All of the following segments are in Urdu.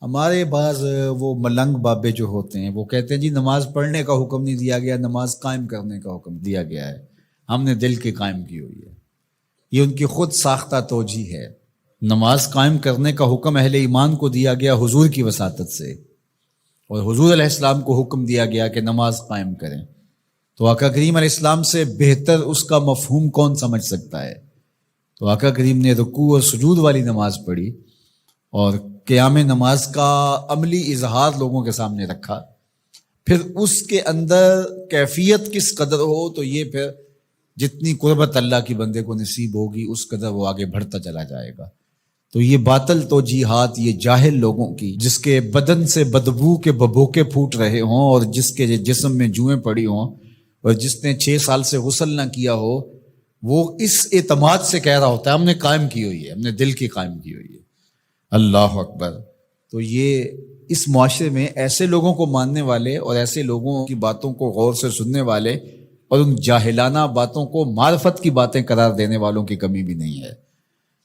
ہمارے بعض وہ ملنگ بابے جو ہوتے ہیں وہ کہتے ہیں جی نماز پڑھنے کا حکم نہیں دیا گیا، نماز قائم کرنے کا حکم دیا گیا ہے، ہم نے دل کی قائم کی ہوئی ہے۔ یہ ان کی خود ساختہ توجیہ ہے۔ نماز قائم کرنے کا حکم اہل ایمان کو دیا گیا حضور کی وساطت سے، اور حضور علیہ السلام کو حکم دیا گیا کہ نماز قائم کریں، تو آقا کریم علیہ السلام سے بہتر اس کا مفہوم کون سمجھ سکتا ہے؟ تو آقا کریم نے رکوع اور سجود والی نماز پڑھی اور قیام نماز کا عملی اظہار لوگوں کے سامنے رکھا، پھر اس کے اندر کیفیت کس قدر ہو تو یہ پھر جتنی قربت اللہ کی بندے کو نصیب ہوگی اس قدر وہ آگے بڑھتا چلا جائے گا۔ تو یہ باطل توجیہات یہ جاہل لوگوں کی، جس کے بدن سے بدبو کے ببوکے پھوٹ رہے ہوں اور جس کے جسم میں جوئیں پڑی ہوں اور جس نے 6 سال سے غسل نہ کیا ہو، وہ اس اعتماد سے کہہ رہا ہوتا ہے ہم نے قائم کی ہوئی ہے، ہم نے دل کی قائم کی ہوئی ہے۔ اللہ اکبر۔ تو یہ اس معاشرے میں ایسے لوگوں کو ماننے والے اور ایسے لوگوں کی باتوں کو غور سے سننے والے اور ان جاہلانہ باتوں کو معرفت کی باتیں قرار دینے والوں کی کمی بھی نہیں ہے۔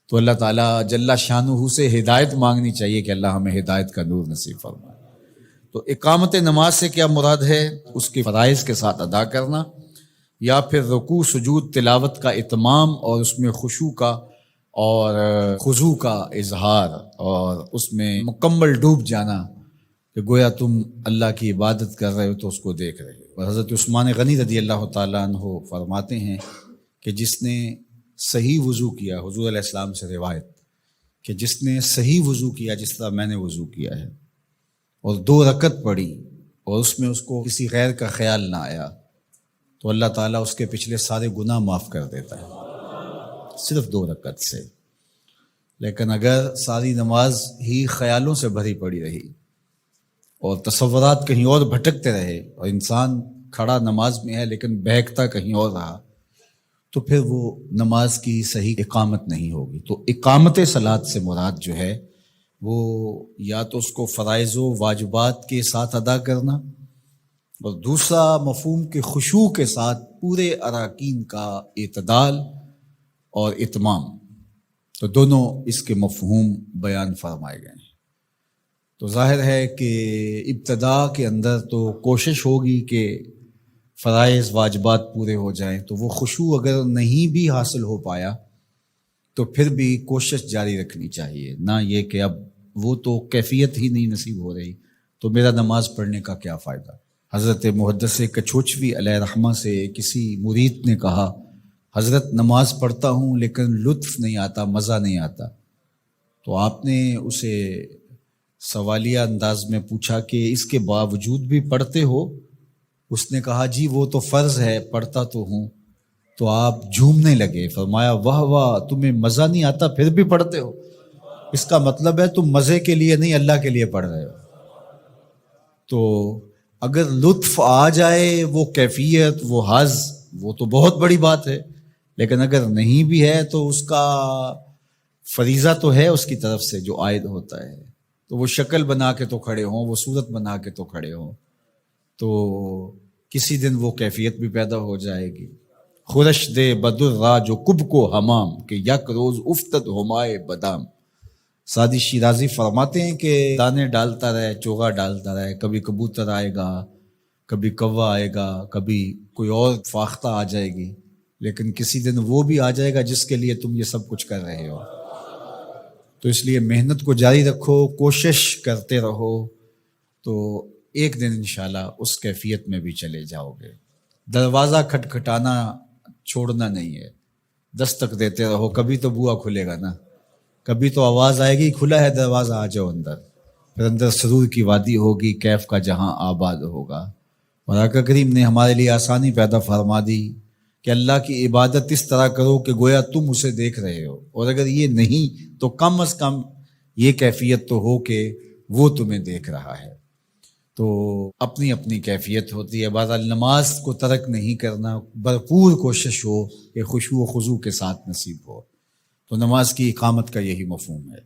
تو اللہ تعالیٰ جل شانہ سے ہدایت مانگنی چاہیے کہ اللہ ہمیں ہدایت کا نور نصیب فرمائے۔ تو اقامت نماز سے کیا مراد ہے؟ اس کی فرائض کے ساتھ ادا کرنا، یا پھر رکوع سجود تلاوت کا اتمام اور اس میں خشوع کا اور خضوع کا اظہار اور اس میں مکمل ڈوب جانا کہ گویا تم اللہ کی عبادت کر رہے ہو تو اس کو دیکھ رہے ہو۔ اور حضرت عثمان غنی رضی اللہ تعالیٰ عنہ فرماتے ہیں کہ جس نے صحیح وضو کیا، حضور علیہ السلام سے روایت کہ جس نے صحیح وضو کیا جس طرح میں نے وضو کیا ہے اور 2 رکعت پڑھی اور اس میں اس کو کسی غیر کا خیال نہ آیا، تو اللہ تعالیٰ اس کے پچھلے سارے گناہ معاف کر دیتا ہے صرف 2 رکعت سے۔ لیکن اگر ساری نماز ہی خیالوں سے بھری پڑی رہی اور تصورات کہیں اور بھٹکتے رہے اور انسان کھڑا نماز میں ہے لیکن بہکتا کہیں اور رہا، تو پھر وہ نماز کی صحیح اقامت نہیں ہوگی۔ تو اقامت صلاۃ سے مراد جو ہے وہ یا تو اس کو فرائض و واجبات کے ساتھ ادا کرنا، اور دوسرا مفہوم کے خشوع کے ساتھ پورے اراکین کا اعتدال اور اتمام۔ تو دونوں اس کے مفہوم بیان فرمائے گئے ہیں۔ تو ظاہر ہے کہ ابتدا کے اندر تو کوشش ہوگی کہ فرائض واجبات پورے ہو جائیں، تو وہ خشوع اگر نہیں بھی حاصل ہو پایا تو پھر بھی کوشش جاری رکھنی چاہیے، نہ یہ کہ اب وہ تو کیفیت ہی نہیں نصیب ہو رہی تو میرا نماز پڑھنے کا کیا فائدہ۔ حضرت محدث کچھوچوی علیہ رحمہ سے کسی مرید نے کہا حضرت نماز پڑھتا ہوں لیکن لطف نہیں آتا، مزہ نہیں آتا۔ تو آپ نے اسے سوالیہ انداز میں پوچھا کہ اس کے باوجود بھی پڑھتے ہو؟ اس نے کہا جی وہ تو فرض ہے، پڑھتا تو ہوں۔ تو آپ جھومنے لگے، فرمایا واہ واہ، تمہیں مزہ نہیں آتا پھر بھی پڑھتے ہو؟ اس کا مطلب ہے تم مزے کے لیے نہیں اللہ کے لیے پڑھ رہے ہو۔ تو اگر لطف آ جائے، وہ کیفیت، وہ حظ، وہ تو بہت بڑی بات ہے، لیکن اگر نہیں بھی ہے تو اس کا فریضہ تو ہے اس کی طرف سے جو عائد ہوتا ہے۔ تو وہ شکل بنا کے تو کھڑے ہوں، وہ صورت بنا کے تو کھڑے ہوں، تو کسی دن وہ کیفیت بھی پیدا ہو جائے گی۔ خورش دے بدر را جو کب کو حمام کہ یک روز افتد ہمائے بدام۔ سعدی شیرازی فرماتے ہیں کہ دانے ڈالتا رہے، چوغا ڈالتا رہے، کبھی کبوتر آئے گا، کبھی کوا آئے گا، کبھی کوئی اور فاختہ آ جائے گی، لیکن کسی دن وہ بھی آ جائے گا جس کے لیے تم یہ سب کچھ کر رہے ہو۔ تو اس لیے محنت کو جاری رکھو، کوشش کرتے رہو، تو ایک دن انشاءاللہ اس کیفیت میں بھی چلے جاؤ گے۔ دروازہ کھٹکھٹانا چھوڑنا نہیں ہے، دستک دیتے رہو، کبھی تو بوا کھلے گا نا، کبھی تو آواز آئے گی کھلا ہے دروازہ آ جاؤ اندر، پھر اندر سرور کی وادی ہوگی، کیف کا جہاں آباد ہوگا۔ اور آقا کریم نے ہمارے لیے آسانی پیدا فرما دی کہ اللہ کی عبادت اس طرح کرو کہ گویا تم اسے دیکھ رہے ہو، اور اگر یہ نہیں تو کم از کم یہ کیفیت تو ہو کہ وہ تمہیں دیکھ رہا ہے۔ تو اپنی اپنی کیفیت ہوتی ہے، بہرحال نماز کو ترک نہیں کرنا، بھرپور کوشش ہو کہ خشوع و خضوع کے ساتھ نصیب ہو۔ تو نماز کی اقامت کا یہی مفہوم ہے۔